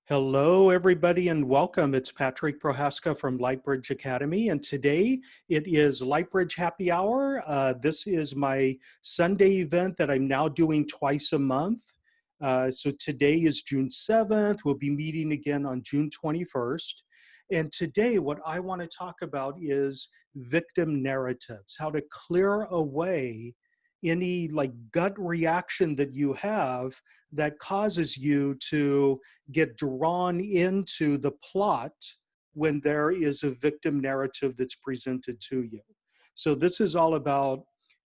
Hello, everybody, and welcome. It's Patrick Prohaska from Lightbridge Academy, and today it is Lightbridge Happy Hour. This is my Sunday event that I'm now doing twice a month. So today is June 7th. We'll be meeting again on June 21st. And today, what I want to talk about is victim narratives, how to clear away any gut reaction that you have that causes you to get drawn into the plot when there is a victim narrative that's presented to you. So this is all about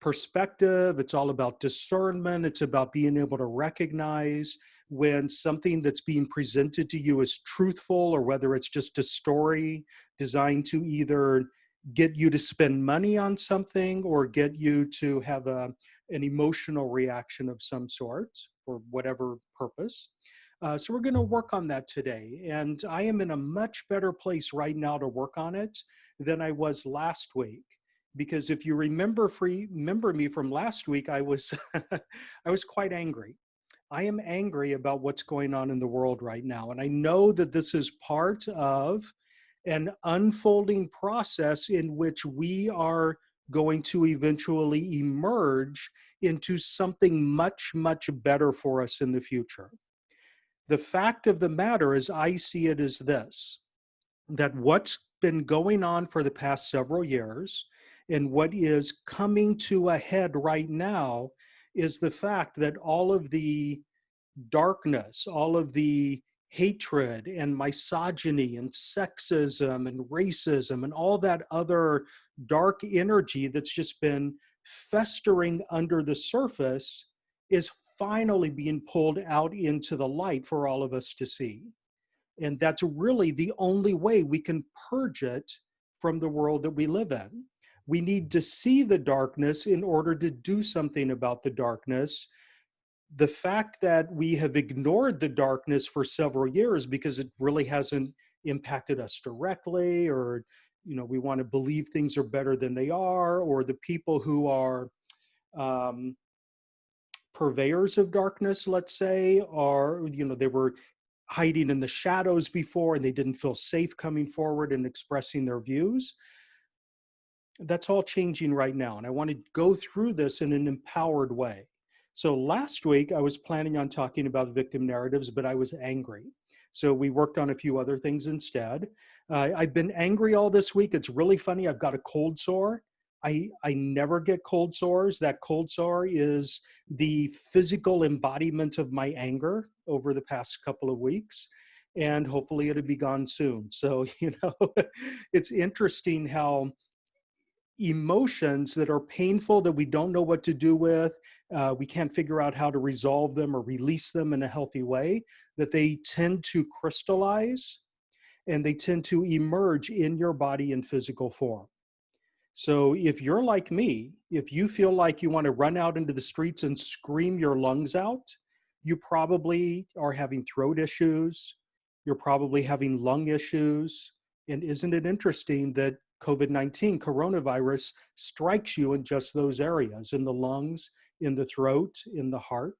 perspective. It's all about discernment. It's about being able to recognize when something that's being presented to you is truthful, or whether it's just a story designed to either get you to spend money on something or get you to have an emotional reaction of some sort for whatever purpose. So we're going to work on that today. And I am in a much better place right now to work on it than I was last week. Because if you remember me from last week, I was I was quite angry. I am angry about what's going on in the world right now. And I know that this is part of an unfolding process in which we are going to eventually emerge into something much, much better for us in the future. The fact of the matter is, I see it as this, that what's been going on for the past several years and what is coming to a head right now is the fact that all of the darkness, all of the hatred and misogyny and sexism and racism and all that other dark energy that's just been festering under the surface is finally being pulled out into the light for all of us to see. And that's really the only way we can purge it from the world that we live in. We need to see the darkness in order to do something about the darkness. The fact that we have ignored the darkness for several years because it really hasn't impacted us directly, or we want to believe things are better than they are, or the people who are um, purveyors of darkness, let's say, are they were hiding in the shadows before and they didn't feel safe coming forward and expressing their views. That's all changing right now, and I want to go through this in an empowered way. So last week, I was planning on talking about victim narratives, but I was angry. So we worked on a few other things instead. I've been angry all this week. It's really funny. I've got a cold sore. I never get cold sores. That cold sore is the physical embodiment of my anger over the past couple of weeks. And hopefully it'll be gone soon. So, it's interesting how emotions that are painful, that we don't know what to do with, we can't figure out how to resolve them or release them in a healthy way, that they tend to crystallize and they tend to emerge in your body in physical form. So if you're like me, if you feel like you want to run out into the streets and scream your lungs out, you probably are having throat issues, you're probably having lung issues. And isn't it interesting that COVID-19, coronavirus, strikes you in just those areas, in the lungs, in the throat, in the heart?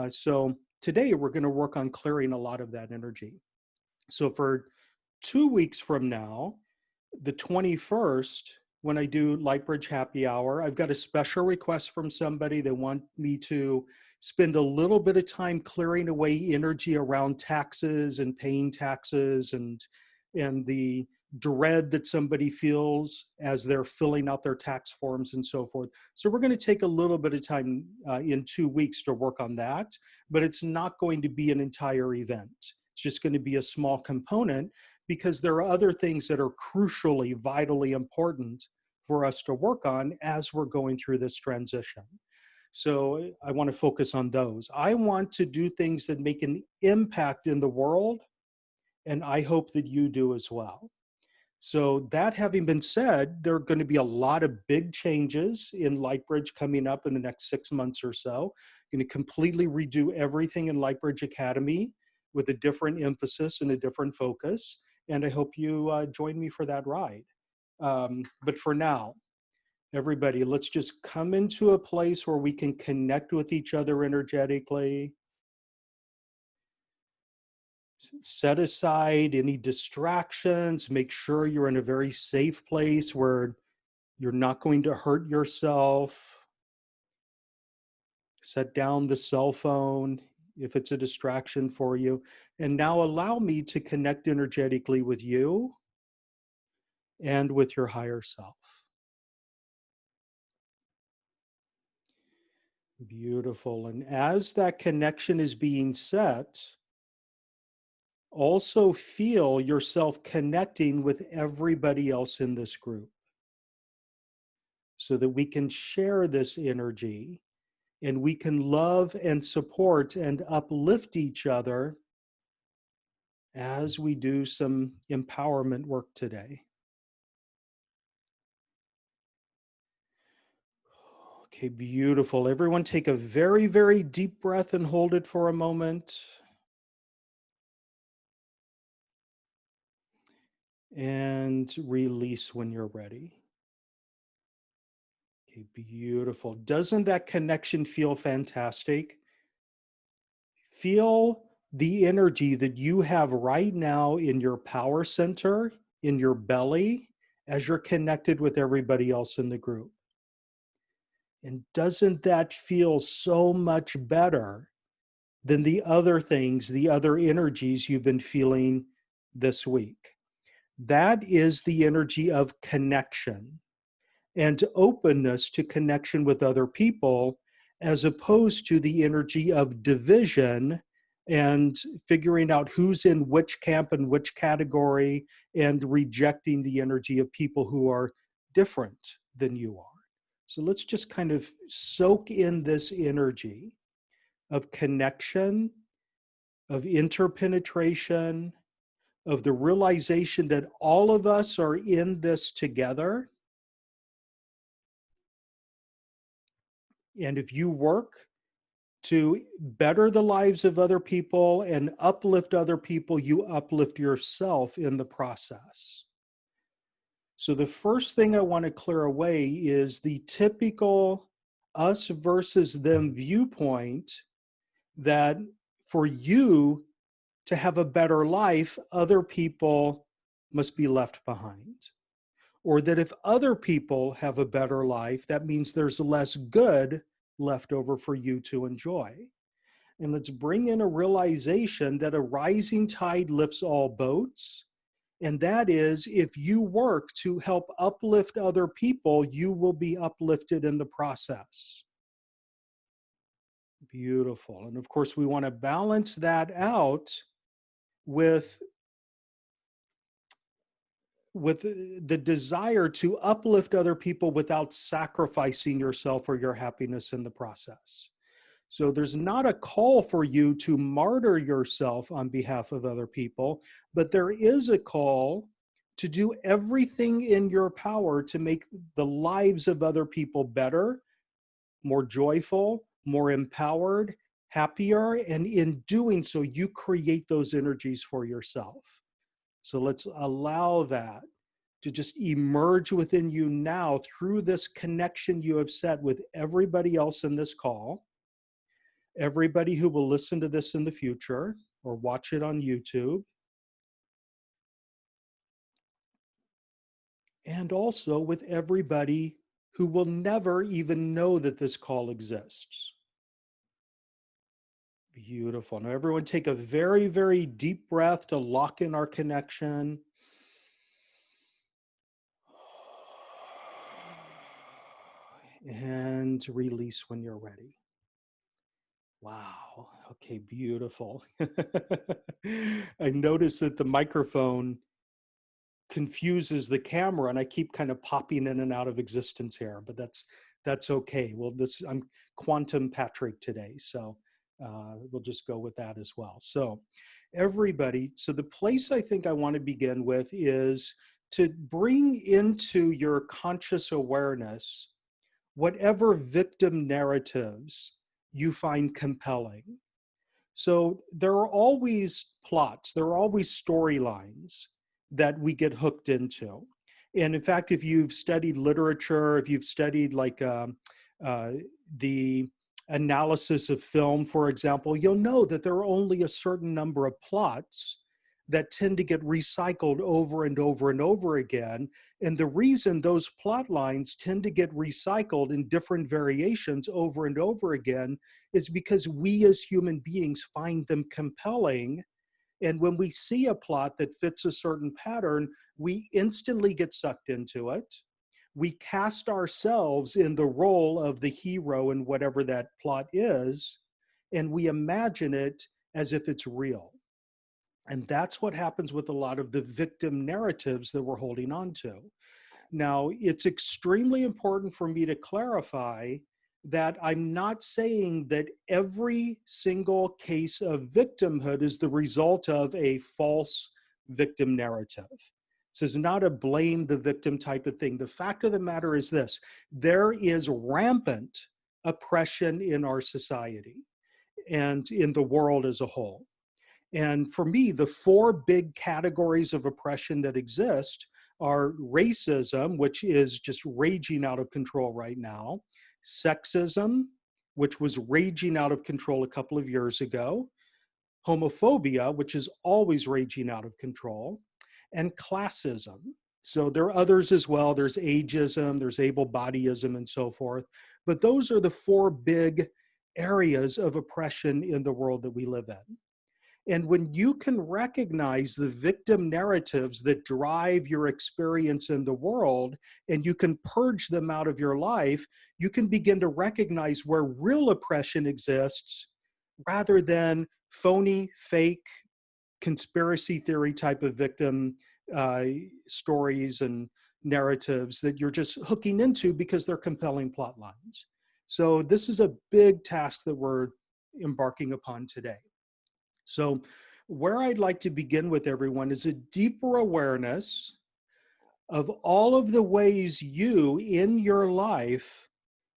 So today we're going to work on clearing a lot of that energy. So for 2 weeks from now, the 21st, when I do Lightbridge Happy Hour, I've got a special request from somebody. They want me to spend a little bit of time clearing away energy around taxes and paying taxes, and the dread that somebody feels as they're filling out their tax forms and so forth. So we're going to take a little bit of time in 2 weeks to work on that, but it's not going to be an entire event. It's just going to be a small component, because there are other things that are crucially, vitally important for us to work on as we're going through this transition. So I want to focus on those. I want to do things that make an impact in the world, and I hope that you do as well. So that having been said, there are going to be a lot of big changes in Lightbridge coming up in the next 6 months or so. I'm going to completely redo everything in Lightbridge Academy with a different emphasis and a different focus. And I hope you join me for that ride. But for now, everybody, let's just come into a place where we can connect with each other energetically. Set aside any distractions. Make sure you're in a very safe place where you're not going to hurt yourself. Set down the cell phone if it's a distraction for you. And now allow me to connect energetically with you and with your higher self. Beautiful. And as that connection is being set, also feel yourself connecting with everybody else in this group so that we can share this energy and we can love and support and uplift each other as we do some empowerment work today. Okay, beautiful. Everyone take a very, very deep breath and hold it for a moment. And release when you're ready. Okay, beautiful. Doesn't that connection feel fantastic? Feel the energy that you have right now in your power center, in your belly, as you're connected with everybody else in the group. And doesn't that feel so much better than the other things, the other energies you've been feeling this week? That is the energy of connection and openness to connection with other people, as opposed to the energy of division and figuring out who's in which camp and which category and rejecting the energy of people who are different than you are. So let's just kind of soak in this energy of connection, of interpenetration, of the realization that all of us are in this together. And if you work to better the lives of other people and uplift other people, you uplift yourself in the process. So the first thing I want to clear away is the typical us versus them viewpoint that for you to have a better life, other people must be left behind. Or that if other people have a better life, that means there's less good left over for you to enjoy. And let's bring in a realization that a rising tide lifts all boats. And that is, if you work to help uplift other people, you will be uplifted in the process. Beautiful. And of course, we want to balance that out with the desire to uplift other people without sacrificing yourself or your happiness in the process. So there's not a call for you to martyr yourself on behalf of other people, but there is a call to do everything in your power to make the lives of other people better, more joyful, more empowered, happier, and in doing so, you create those energies for yourself. So let's allow that to just emerge within you now through this connection you have set with everybody else in this call, everybody who will listen to this in the future or watch it on YouTube, and also with everybody who will never even know that this call exists. Beautiful. Now, everyone take a very, very deep breath to lock in our connection. And release when you're ready. Wow. Okay, beautiful. I noticed that the microphone confuses the camera and I keep kind of popping in and out of existence here, but that's okay. Well, I'm quantum Patrick today, so we'll just go with that as well. So everybody, so the place I think I want to begin with is to bring into your conscious awareness whatever victim narratives you find compelling. So there are always plots, there are always storylines that we get hooked into. And in fact, if you've studied literature, if you've studied like the analysis of film, for example, you'll know that there are only a certain number of plots that tend to get recycled over and over and over again. And the reason those plot lines tend to get recycled in different variations over and over again is because we as human beings find them compelling. And when we see a plot that fits a certain pattern, we instantly get sucked into it. We cast ourselves in the role of the hero in whatever that plot is, and we imagine it as if it's real. And that's what happens with a lot of the victim narratives that we're holding on to. Now, it's extremely important for me to clarify that I'm not saying that every single case of victimhood is the result of a false victim narrative. This is not a blame the victim type of thing. The fact of the matter is this: there is rampant oppression in our society and in the world as a whole. And for me, the four big categories of oppression that exist are racism, which is just raging out of control right now, sexism, which was raging out of control a couple of years ago, homophobia, which is always raging out of control, and classism. So there are others as well. There's ageism, there's able-bodyism, and so forth. But those are the four big areas of oppression in the world that we live in. And when you can recognize the victim narratives that drive your experience in the world, and you can purge them out of your life, you can begin to recognize where real oppression exists rather than phony, fake, conspiracy theory type of victim stories and narratives that you're just hooking into because they're compelling plot lines. So this is a big task that we're embarking upon today. So where I'd like to begin with everyone is a deeper awareness of all of the ways you in your life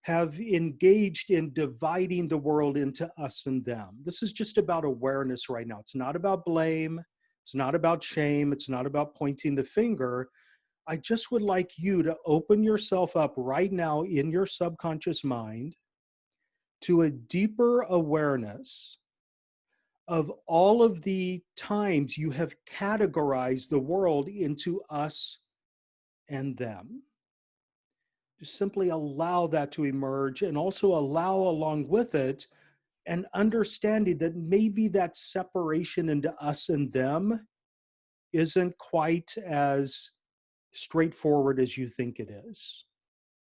have engaged in dividing the world into us and them. This is just about awareness right now. It's not about blame. It's not about shame. It's not about pointing the finger. I just would like you to open yourself up right now in your subconscious mind to a deeper awareness of all of the times you have categorized the world into us and them. Just simply allow that to emerge, and also allow along with it an understanding that maybe that separation into us and them isn't quite as straightforward as you think it is.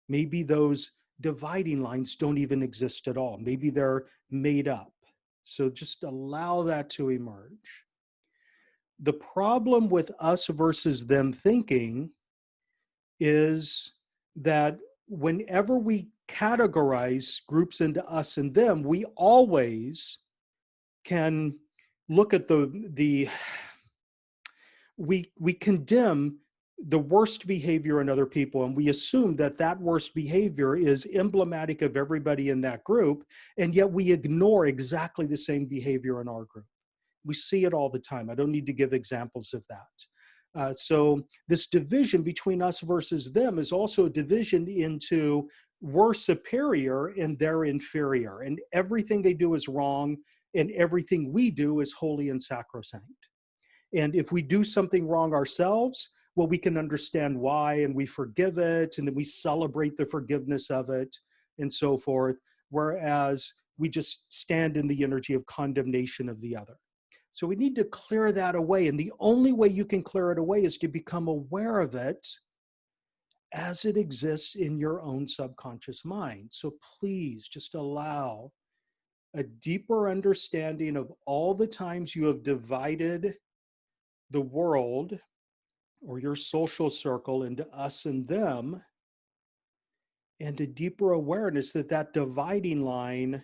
Maybe those dividing lines don't even exist at all. Maybe they're made up. So just allow that to emerge. The problem with us versus them thinking is that whenever we categorize groups into us and them, we always can look at we condemn the worst behavior in other people, and we assume that that worst behavior is emblematic of everybody in that group, and yet we ignore exactly the same behavior in our group. We see it all the time. I don't need to give examples of that. So this division between us versus them is also a division into we're superior and they're inferior, and everything they do is wrong, and everything we do is holy and sacrosanct. And if we do something wrong ourselves, well, we can understand why, and we forgive it, and then we celebrate the forgiveness of it, and so forth, whereas we just stand in the energy of condemnation of the other. So we need to clear that away, and the only way you can clear it away is to become aware of it as it exists in your own subconscious mind. So please just allow a deeper understanding of all the times you have divided the world or your social circle into us and them, and a deeper awareness that that dividing line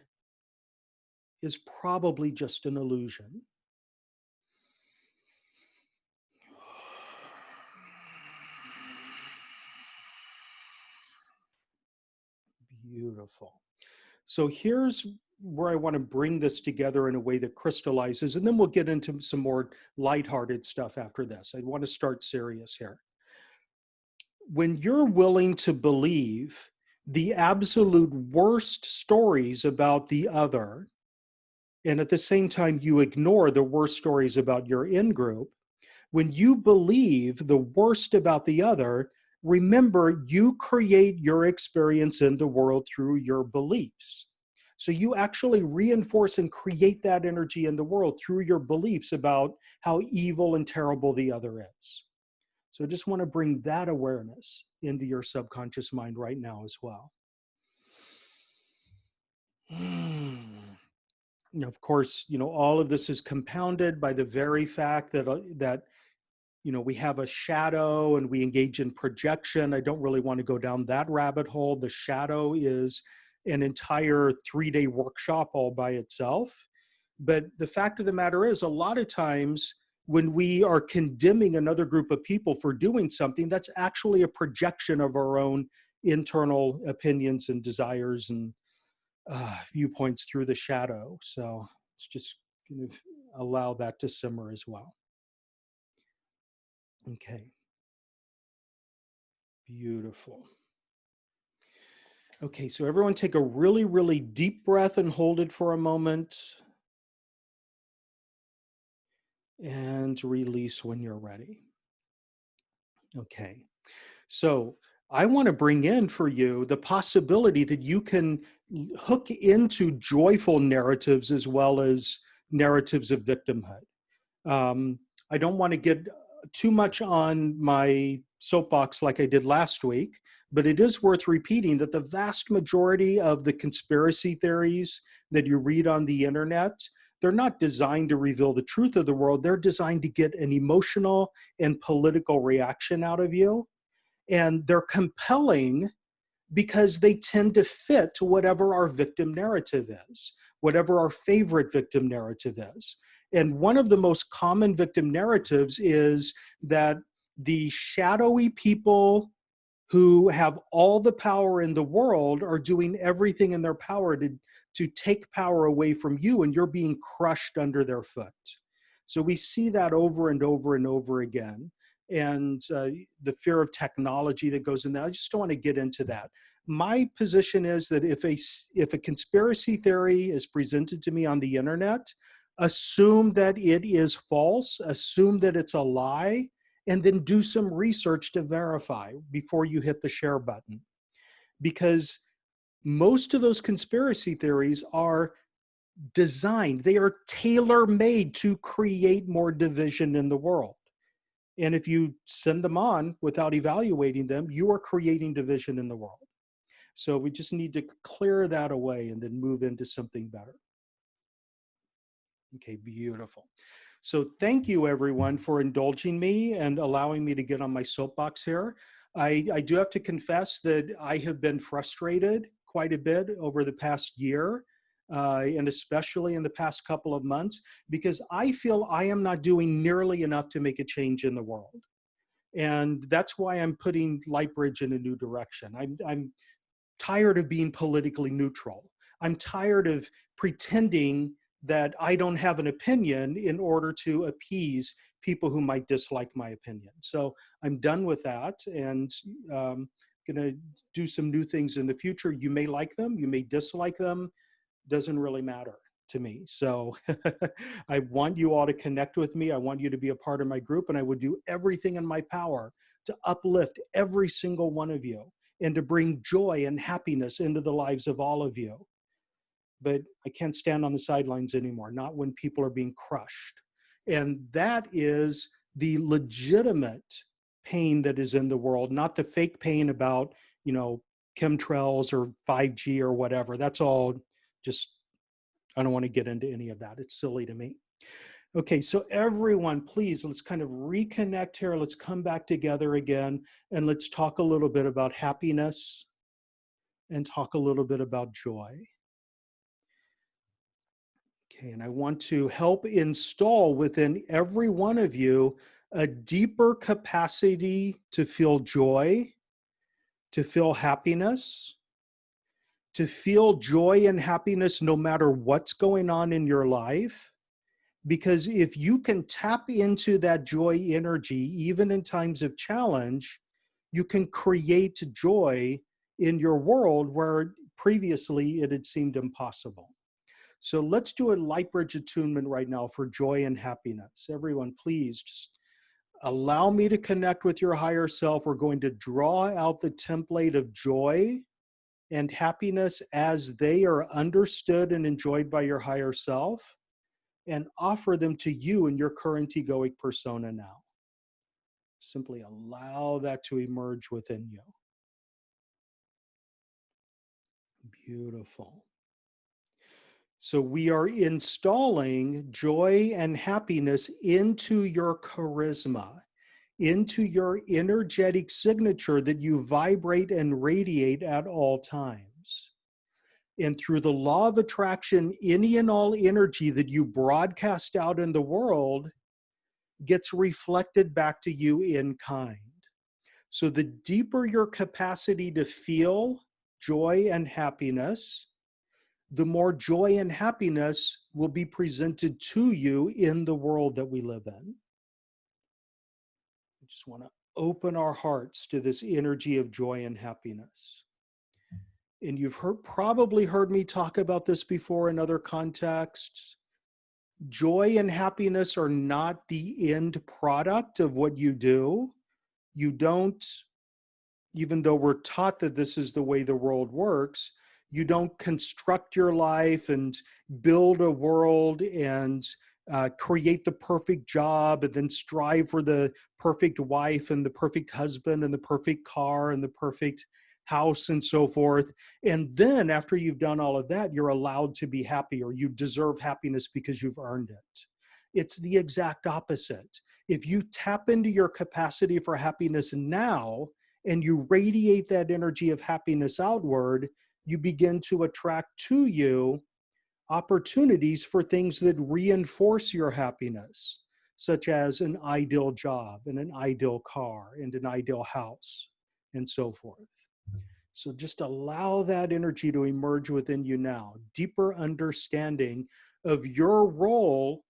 is probably just an illusion. Beautiful. So here's where I want to bring this together in a way that crystallizes, and then we'll get into some more lighthearted stuff after this. I want to start serious here. When you're willing to believe the absolute worst stories about the other, and at the same time you ignore the worst stories about your in-group, when you believe the worst about the other, remember you create your experience in the world through your beliefs. So you actually reinforce and create that energy in the world through your beliefs about how evil and terrible the other is. So I just want to bring that awareness into your subconscious mind right now as well. And of course, all of this is compounded by the very fact that we have a shadow and we engage in projection. I don't really want to go down that rabbit hole. The shadow is an entire 3-day workshop all by itself. But the fact of the matter is, a lot of times when we are condemning another group of people for doing something, that's actually a projection of our own internal opinions and desires and viewpoints through the shadow. So it's just going to allow that to simmer as well. Okay. Beautiful. Okay, so everyone take a really, really deep breath and hold it for a moment. And release when you're ready. Okay, so I want to bring in for you the possibility that you can hook into joyful narratives as well as narratives of victimhood. I don't want to get too much on my soapbox like I did last week, but it is worth repeating that the vast majority of the conspiracy theories that you read on the internet, they're not designed to reveal the truth of the world. They're designed to get an emotional and political reaction out of you. And they're compelling because they tend to fit whatever our victim narrative is, whatever our favorite victim narrative is. And one of the most common victim narratives is that the shadowy people who have all the power in the world are doing everything in their power to take power away from you, and you're being crushed under their foot. So we see that over and over and over again. And the fear of technology that goes in there, I just don't want to get into that. My position is that if a conspiracy theory is presented to me on the internet, assume that it is false, assume that it's a lie, and then do some research to verify before you hit the share button. Because most of those conspiracy theories are designed, they are tailor-made to create more division in the world. And if you send them on without evaluating them, you are creating division in the world. So we just need to clear that away and then move into something better. Okay, beautiful. So thank you everyone for indulging me and allowing me to get on my soapbox here. I do have to confess that I have been frustrated quite a bit over the past year, and especially in the past couple of months, because I feel I am not doing nearly enough to make a change in the world. And that's why I'm putting Lightbridge in a new direction. I'm tired of being politically neutral. I'm tired of pretending that I don't have an opinion in order to appease people who might dislike my opinion. So I'm done with that, and gonna do some new things in the future. You may like them, you may dislike them, doesn't really matter to me. So I want you all to connect with me. I want you to be a part of my group, and I would do everything in my power to uplift every single one of you and to bring joy and happiness into the lives of all of you. But I can't stand on the sidelines anymore, not when people are being crushed. And that is the legitimate pain that is in the world, not the fake pain about, chemtrails or 5G or whatever. That's all just, I don't want to get into any of that. It's silly to me. Okay, so everyone, please, let's kind of reconnect here. Let's come back together again, and let's talk a little bit about happiness and talk a little bit about joy. Okay, and I want to help install within every one of you a deeper capacity to feel joy, to feel happiness, to feel joy and happiness no matter what's going on in your life. Because if you can tap into that joy energy, even in times of challenge, you can create joy in your world where previously it had seemed impossible. So let's do a light bridge attunement right now for joy and happiness. Everyone, please just allow me to connect with your higher self. We're going to draw out the template of joy and happiness as they are understood and enjoyed by your higher self, and offer them to you in your current egoic persona now. Simply allow that to emerge within you. Beautiful. So we are installing joy and happiness into your charisma, into your energetic signature that you vibrate and radiate at all times. And through the law of attraction, any and all energy that you broadcast out in the world gets reflected back to you in kind. So the deeper your capacity to feel joy and happiness, the more joy and happiness will be presented to you in the world that we live in. We just want to open our hearts to this energy of joy and happiness. And you've probably heard me talk about this before in other contexts. Joy and happiness are not the end product of what you do. You don't, even though we're taught that this is the way the world works, you don't construct your life and build a world and create the perfect job and then strive for the perfect wife and the perfect husband and the perfect car and the perfect house and so forth. And then after you've done all of that, you're allowed to be happy, or you deserve happiness because you've earned it. It's the exact opposite. If you tap into your capacity for happiness now and you radiate that energy of happiness outward, you begin to attract to you opportunities for things that reinforce your happiness, such as an ideal job and an ideal car and an ideal house and so forth. So just allow that energy to emerge within you now. Deeper understanding of your role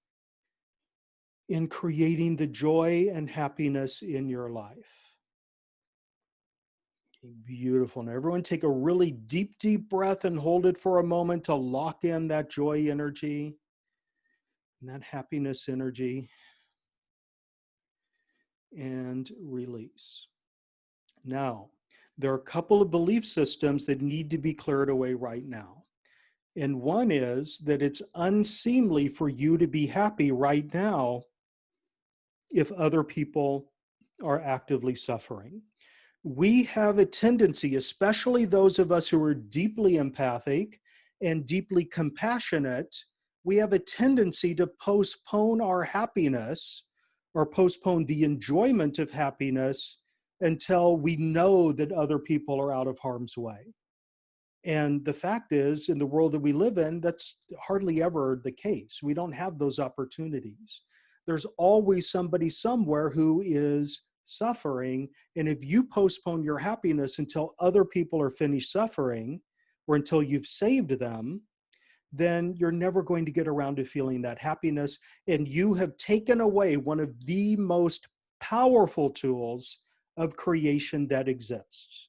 in creating the joy and happiness in your life. Beautiful. Now everyone take a really deep, deep breath and hold it for a moment to lock in that joy energy and that happiness energy, and release. Now, there are a couple of belief systems that need to be cleared away right now. And one is that it's unseemly for you to be happy right now if other people are actively suffering. We have a tendency, especially those of us who are deeply empathic and deeply compassionate, we have a tendency to postpone our happiness or postpone the enjoyment of happiness until we know that other people are out of harm's way. And the fact is, in the world that we live in, that's hardly ever the case. We don't have those opportunities. There's always somebody somewhere who is suffering. And if you postpone your happiness until other people are finished suffering, or until you've saved them, then you're never going to get around to feeling that happiness. And you have taken away one of the most powerful tools of creation that exists.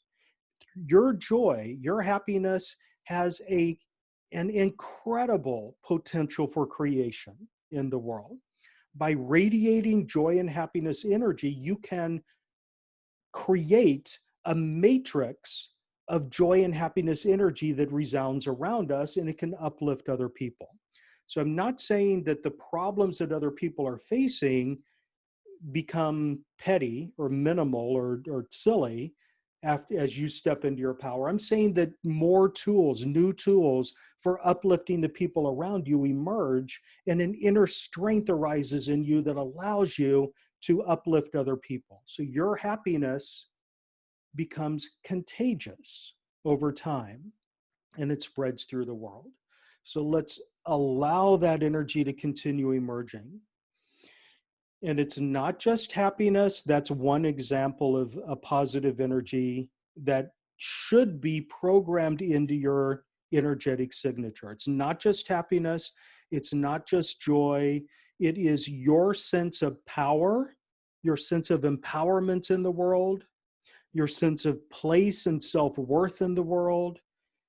Your joy, your happiness has an incredible potential for creation in the world. By radiating joy and happiness energy, you can create a matrix of joy and happiness energy that resounds around us, and it can uplift other people. So I'm not saying that the problems that other people are facing become petty or minimal or silly as you step into your power. I'm saying that more tools, new tools for uplifting the people around you emerge, and an inner strength arises in you that allows you to uplift other people. So your happiness becomes contagious over time, and it spreads through the world. So let's allow that energy to continue emerging. And it's not just happiness. That's one example of a positive energy that should be programmed into your energetic signature. It's not just happiness. It's not just joy. It is your sense of power, your sense of empowerment in the world, your sense of place and self-worth in the world,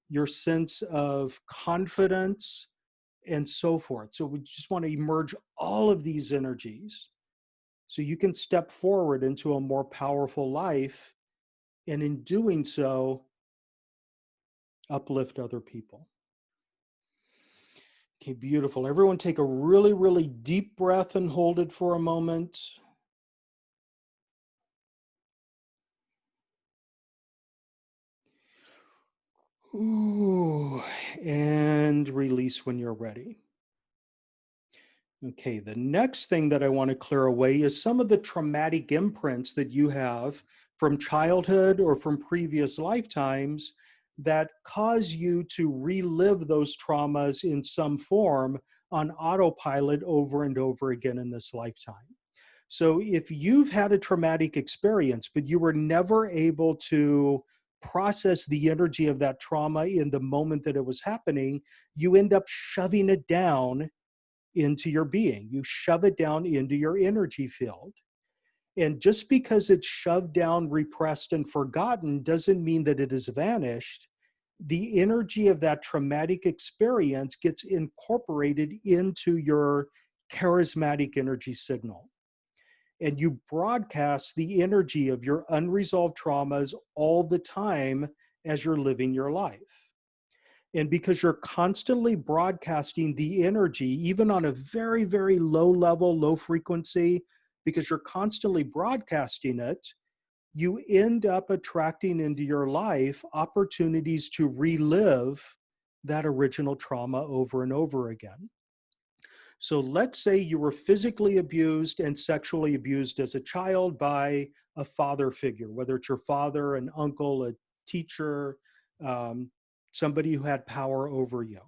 your sense of confidence, and so forth. So we just want to merge all of these energies so you can step forward into a more powerful life, and in doing so, uplift other people. Okay, beautiful. Everyone take a really, really deep breath and hold it for a moment. Ooh, and release when you're ready. Okay, the next thing that I want to clear away is some of the traumatic imprints that you have from childhood or from previous lifetimes that cause you to relive those traumas in some form on autopilot over and over again in this lifetime. So if you've had a traumatic experience, but you were never able to process the energy of that trauma in the moment that it was happening, you end up shoving it down into your being. You shove it down into your energy field. And just because it's shoved down, repressed, and forgotten doesn't mean that it has vanished. The energy of that traumatic experience gets incorporated into your charismatic energy signal. And you broadcast the energy of your unresolved traumas all the time as you're living your life. And because you're constantly broadcasting the energy, even on a very, very low level, low frequency, because you're constantly broadcasting it, you end up attracting into your life opportunities to relive that original trauma over and over again. So let's say you were physically abused and sexually abused as a child by a father figure, whether it's your father, an uncle, a teacher, um, somebody who had power over you.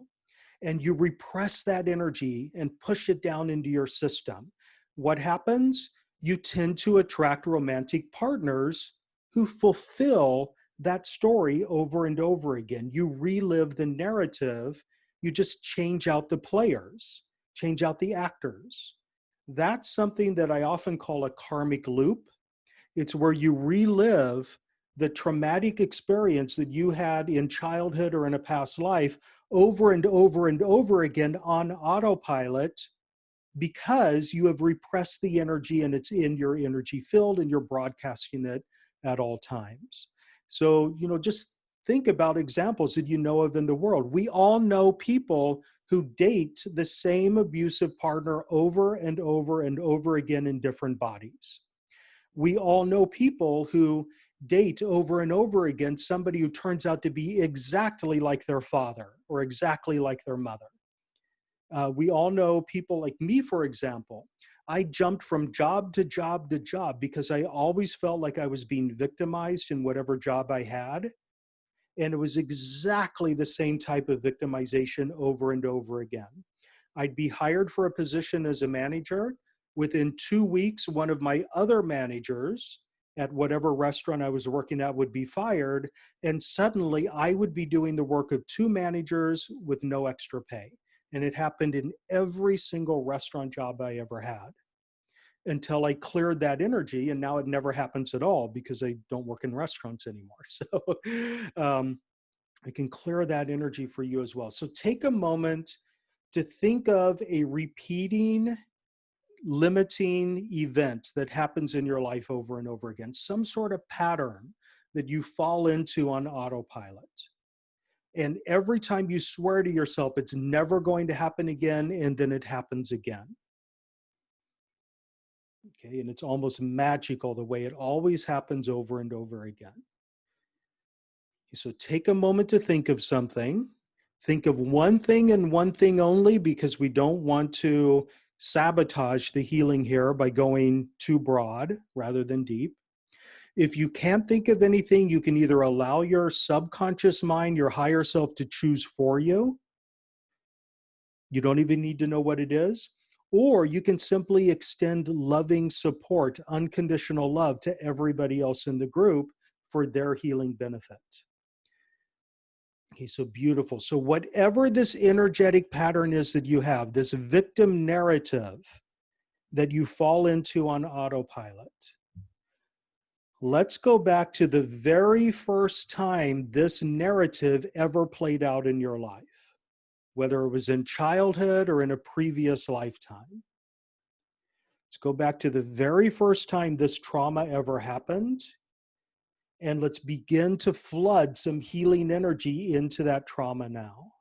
And you repress that energy and push it down into your system. What happens? You tend to attract romantic partners who fulfill that story over and over again. You relive the narrative, you just change out the players, change out the actors. That's something that I often call a karmic loop. It's where you relive the traumatic experience that you had in childhood or in a past life over and over and over again on autopilot, because you have repressed the energy and it's in your energy field and you're broadcasting it at all times. So, just think about examples that you know of in the world. We all know people who date the same abusive partner over and over and over again in different bodies. We all know people who date over and over again somebody who turns out to be exactly like their father or exactly like their mother. We all know people like me, for example. I jumped from job to job to job because I always felt like I was being victimized in whatever job I had. And it was exactly the same type of victimization over and over again. I'd be hired for a position as a manager. Within 2 weeks, one of my other managers at whatever restaurant I was working at would be fired. And suddenly I would be doing the work of 2 managers with no extra pay. And it happened in every single restaurant job I ever had until I cleared that energy. And now it never happens at all because I don't work in restaurants anymore. So I can clear that energy for you as well. So take a moment to think of a repeating, limiting event that happens in your life over and over again, some sort of pattern that you fall into on autopilot. And every time you swear to yourself, it's never going to happen again, and then it happens again. Okay, and it's almost magical the way it always happens over and over again. So take a moment to think of something. Think of one thing and one thing only, because we don't want to sabotage the healing here by going too broad rather than deep. If you can't think of anything, you can either allow your subconscious mind, your higher self, to choose for you. You don't even need to know what it is. Or you can simply extend loving support, unconditional love to everybody else in the group for their healing benefit. Okay, so beautiful. So whatever this energetic pattern is that you have, this victim narrative that you fall into on autopilot, Let's go back to the very first time this narrative ever played out in your life, whether it was in childhood or in a previous lifetime. Let's go back to the very first time this trauma ever happened, and let's begin to flood some healing energy into that trauma now.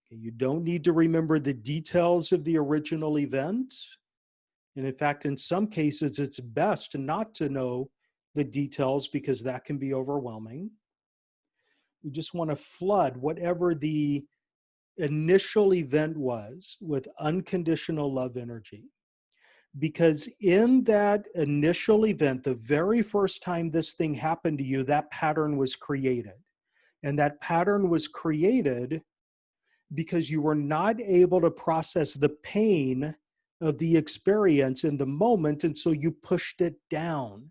Okay, you don't need to remember the details of the original event. And in fact, in some cases, it's best not to know the details because that can be overwhelming. You just want to flood whatever the initial event was with unconditional love energy. Because in that initial event, the very first time this thing happened to you, that pattern was created. And that pattern was created because you were not able to process the pain of the experience in the moment. And so you pushed it down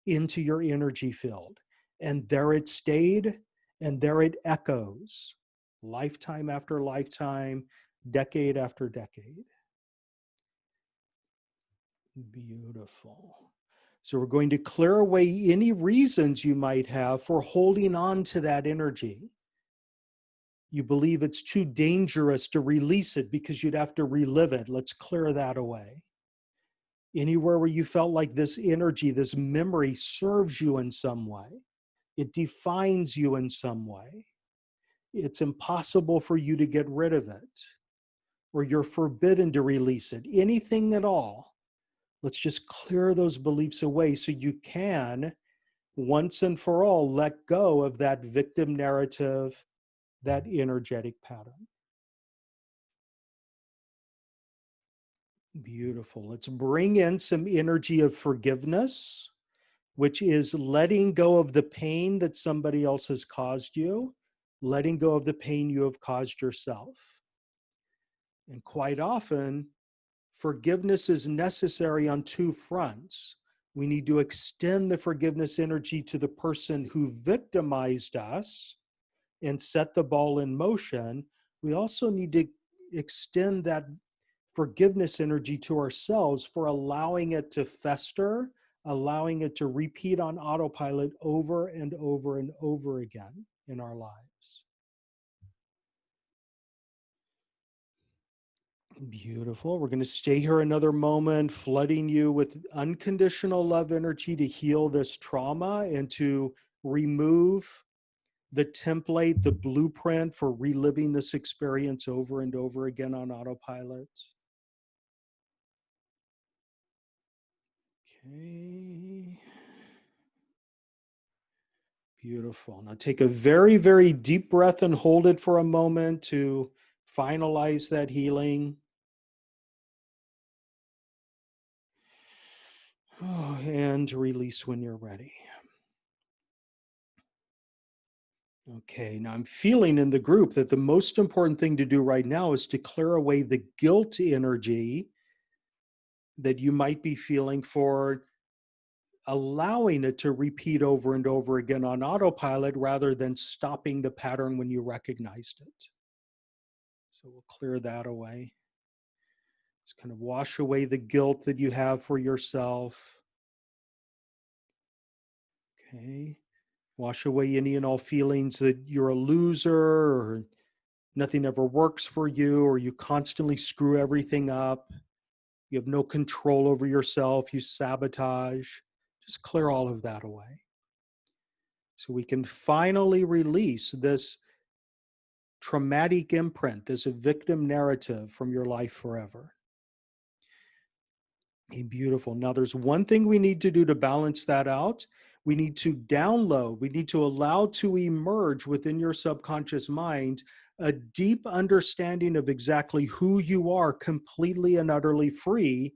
into your energy field. And there it stayed, and there it echoes, lifetime after lifetime, decade after decade. Beautiful. So we're going to clear away any reasons you might have for holding on to that energy. You believe it's too dangerous to release it because you'd have to relive it. Let's clear that away. Anywhere where you felt like this energy, this memory serves you in some way, it defines you in some way, it's impossible for you to get rid of it, or you're forbidden to release it, anything at all. Let's just clear those beliefs away so you can, once and for all, let go of that victim narrative, that energetic pattern. Beautiful. Let's bring in some energy of forgiveness, which is letting go of the pain that somebody else has caused you, letting go of the pain you have caused yourself. And quite often, forgiveness is necessary on two fronts. We need to extend the forgiveness energy to the person who victimized us and set the ball in motion. We also need to extend that forgiveness energy to ourselves for allowing it to fester, allowing it to repeat on autopilot over and over and over again in our lives. Beautiful. We're going to stay here another moment, flooding you with unconditional love energy to heal this trauma and to remove the template, the blueprint for reliving this experience over and over again on autopilot. Okay. Beautiful. Now take a very, very deep breath and hold it for a moment to finalize that healing. Oh, and release when you're ready. Okay, now I'm feeling in the group that the most important thing to do right now is to clear away the guilt energy that you might be feeling for allowing it to repeat over and over again on autopilot rather than stopping the pattern when you recognized it. So we'll clear that away. Just kind of wash away the guilt that you have for yourself. Okay. Wash away any and all feelings that you're a loser or nothing ever works for you or you constantly screw everything up. You have no control over yourself. You sabotage. Just clear all of that away. So we can finally release this traumatic imprint, this victim narrative from your life forever. Beautiful. Now, there's one thing we need to do to balance that out. We need to download, we need to allow to emerge within your subconscious mind a deep understanding of exactly who you are, completely and utterly free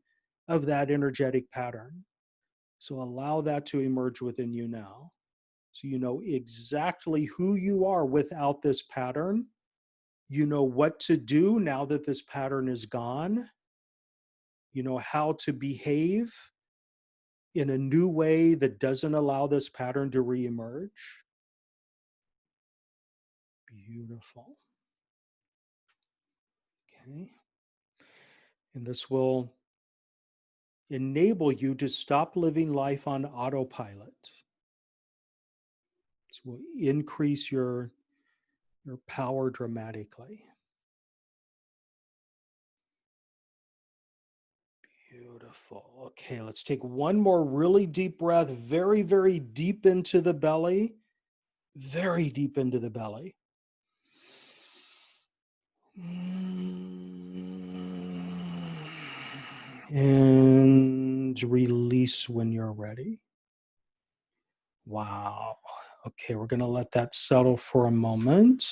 of that energetic pattern. So allow that to emerge within you now. So you know exactly who you are without this pattern. You know what to do now that this pattern is gone. You know how to behave in a new way that doesn't allow this pattern to reemerge. Beautiful. Okay. And this will enable you to stop living life on autopilot. So we'll increase your power dramatically. Beautiful. Okay, let's take one more really deep breath, very, very deep into the belly, very deep into the belly. And release when you're ready. Wow. Okay, we're going to let that settle for a moment.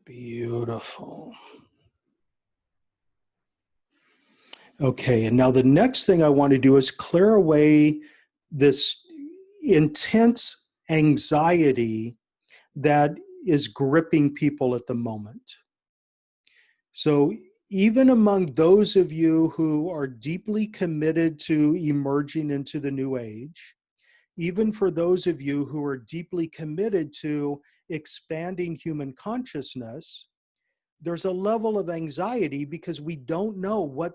Beautiful. Okay, and now the next thing I want to do is clear away this intense anxiety that is gripping people at the moment. So, even among those of you who are deeply committed to emerging into the new age, even for those of you who are deeply committed to expanding human consciousness, there's a level of anxiety because we don't know what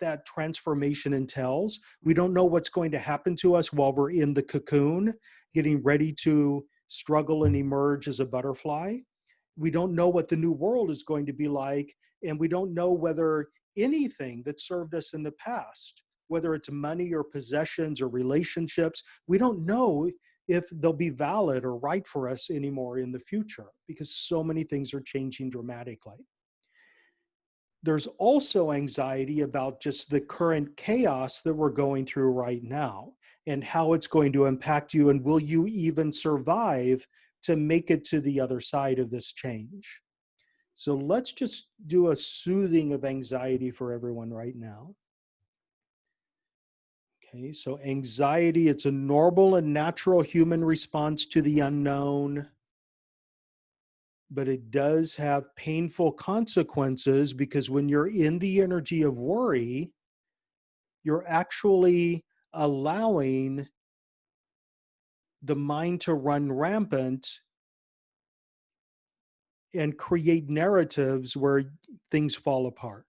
that transformation entails. We don't know what's going to happen to us while we're in the cocoon, getting ready to struggle and emerge as a butterfly. We don't know what the new world is going to be like, and we don't know whether anything that served us in the past, whether it's money or possessions or relationships, we don't know if they'll be valid or right for us anymore in the future because so many things are changing dramatically. There's also anxiety about just the current chaos that we're going through right now and how it's going to impact you, and will you even survive to make it to the other side of this change? So let's just do a soothing of anxiety for everyone right now. Okay, so anxiety, it's a normal and natural human response to the unknown, but it does have painful consequences because when you're in the energy of worry, you're actually allowing the mind to run rampant and create narratives where things fall apart.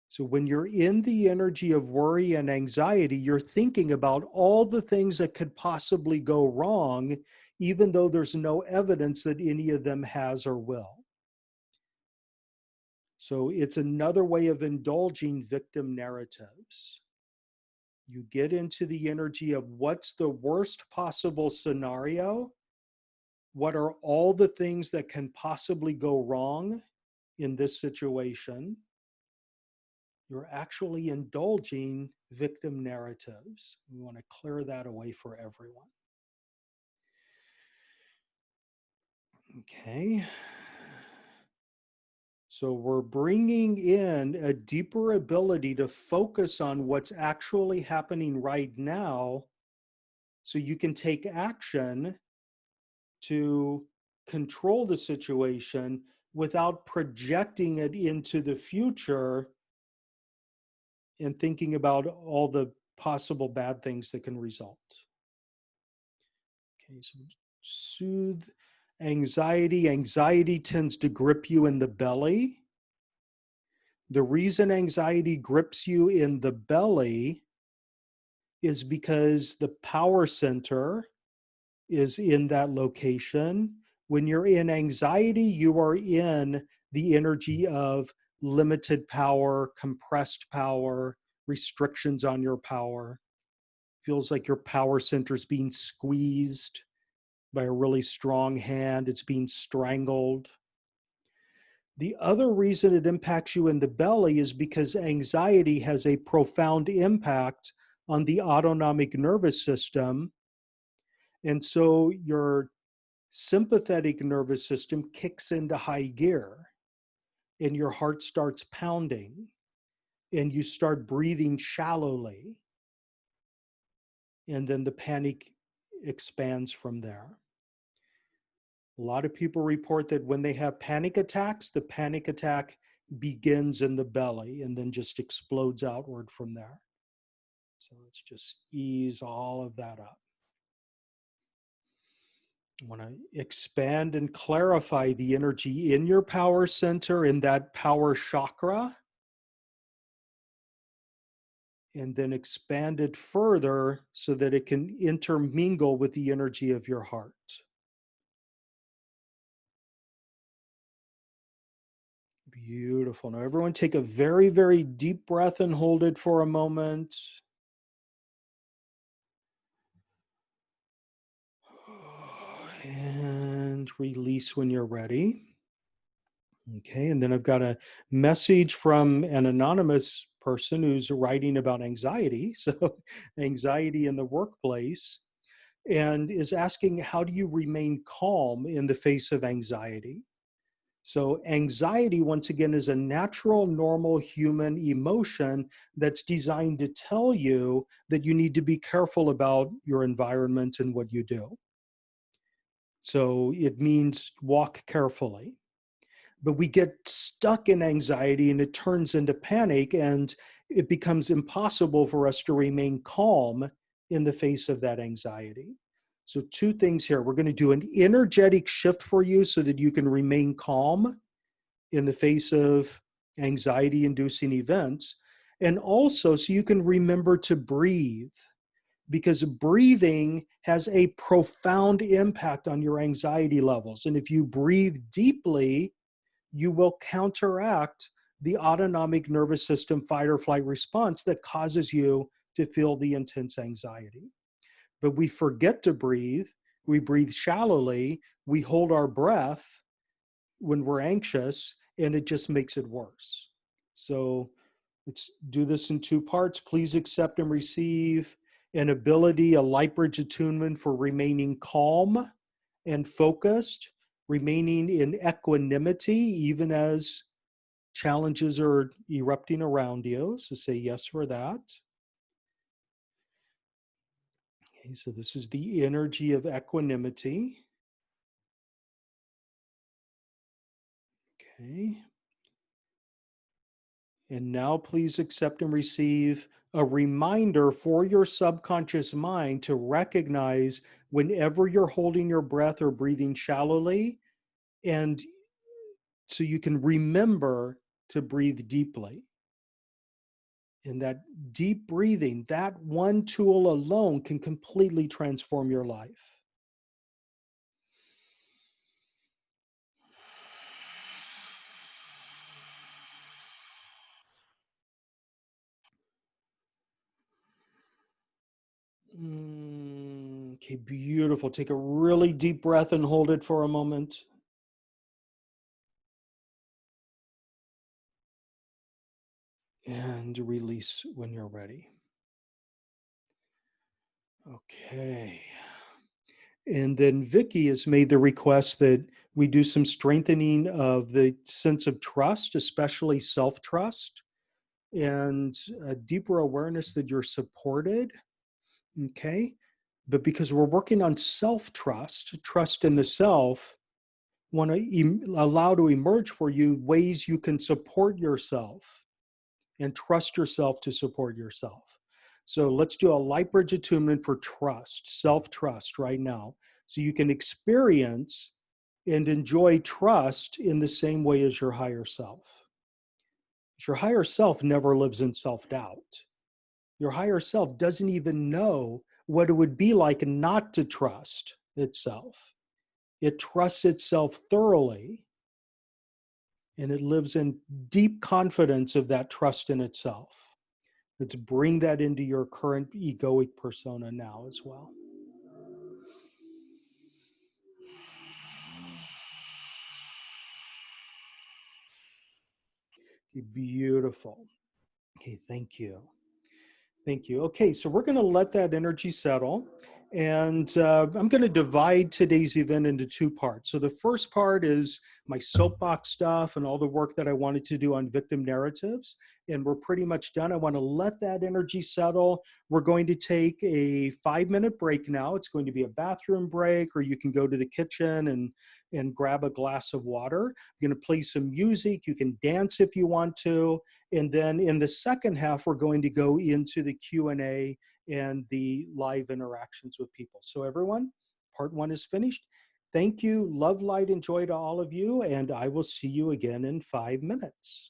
So when you're in the energy of worry and anxiety, you're thinking about all the things that could possibly go wrong, even though there's no evidence that any of them has or will. So it's another way of indulging victim narratives. You get into the energy of what's the worst possible scenario? What are all the things that can possibly go wrong in this situation? You're actually indulging victim narratives. We want to clear that away for everyone. Okay. So we're bringing in a deeper ability to focus on what's actually happening right now so you can take action to control the situation without projecting it into the future and thinking about all the possible bad things that can result. Okay, so soothe anxiety. Anxiety tends to grip you in the belly. The reason anxiety grips you in the belly is because the power center is in that location. When you're in anxiety, you are in the energy of limited power, compressed power, restrictions on your power. Feels like your power center is being squeezed by a really strong hand. It's being strangled. The other reason it impacts you in the belly is because anxiety has a profound impact on the autonomic nervous system. And so your sympathetic nervous system kicks into high gear and your heart starts pounding and you start breathing shallowly. And then the panic expands from there. A lot of people report that when they have panic attacks, the panic attack begins in the belly and then just explodes outward from there. So let's just ease all of that up. I want to expand and clarify the energy in your power center, in that power chakra. and then expand it further so that it can intermingle with the energy of your heart. Beautiful. Now, everyone take a very, very deep breath and hold it for a moment. And release when you're ready. Okay, and then I've got a message from an anonymous person who's writing about anxiety. So, anxiety in the workplace, and is asking, how do you remain calm in the face of anxiety? So, anxiety, once again, is a natural, normal human emotion that's designed to tell you that you need to be careful about your environment and what you do. So, it means walk carefully. But we get stuck in anxiety and it turns into panic, and it becomes impossible for us to remain calm in the face of that anxiety. So, two things here. We're going to do an energetic shift for you so that you can remain calm in the face of anxiety inducing events. And also, so you can remember to breathe, because breathing has a profound impact on your anxiety levels. And if you breathe deeply, you will counteract the autonomic nervous system fight or flight response that causes you to feel the intense anxiety. But we forget to breathe. We breathe shallowly. We hold our breath when we're anxious, and it just makes it worse. So let's do this in two parts. Please accept and receive an ability, a light bridge attunement for remaining calm and focused, remaining in equanimity, even as challenges are erupting around you. So say yes for that. Okay, so this is the energy of equanimity. Okay. And now please accept and receive a reminder for your subconscious mind to recognize whenever you're holding your breath or breathing shallowly, and so you can remember to breathe deeply. And that deep breathing, that one tool alone can completely transform your life. Okay, beautiful. Take a really deep breath and hold it for a moment. And release when you're ready. Okay. And then Vicky has made the request that we do some strengthening of the sense of trust, especially self trust, and a deeper awareness that you're supported. Okay. But because we're working on self trust, trust in the self, want to allow to emerge for you ways you can support yourself and trust yourself to support yourself. So let's do a light bridge attunement for trust, self trust right now. So you can experience and enjoy trust in the same way as your higher self. Your higher self never lives in self doubt. Your higher self doesn't even know what it would be like not to trust itself. It trusts itself thoroughly, and it lives in deep confidence of that trust in itself. Let's bring that into your current egoic persona now as well. Beautiful. Okay, thank you. Thank you. Okay, so we're going to let that energy settle. And I'm going to divide today's event into two parts. So the first part is my soapbox stuff and all the work that I wanted to do on victim narratives. And we're pretty much done. I want to let that energy settle. We're going to take a 5-minute break now. It's going to be a bathroom break, or you can go to the kitchen and grab a glass of water. I'm going to play some music. You can dance if you want to. And then in the second half, we're going to go into the Q&A and the live interactions with people. So everyone, part one is finished. Thank you. Love, light, and joy to all of you. And I will see you again in 5 minutes.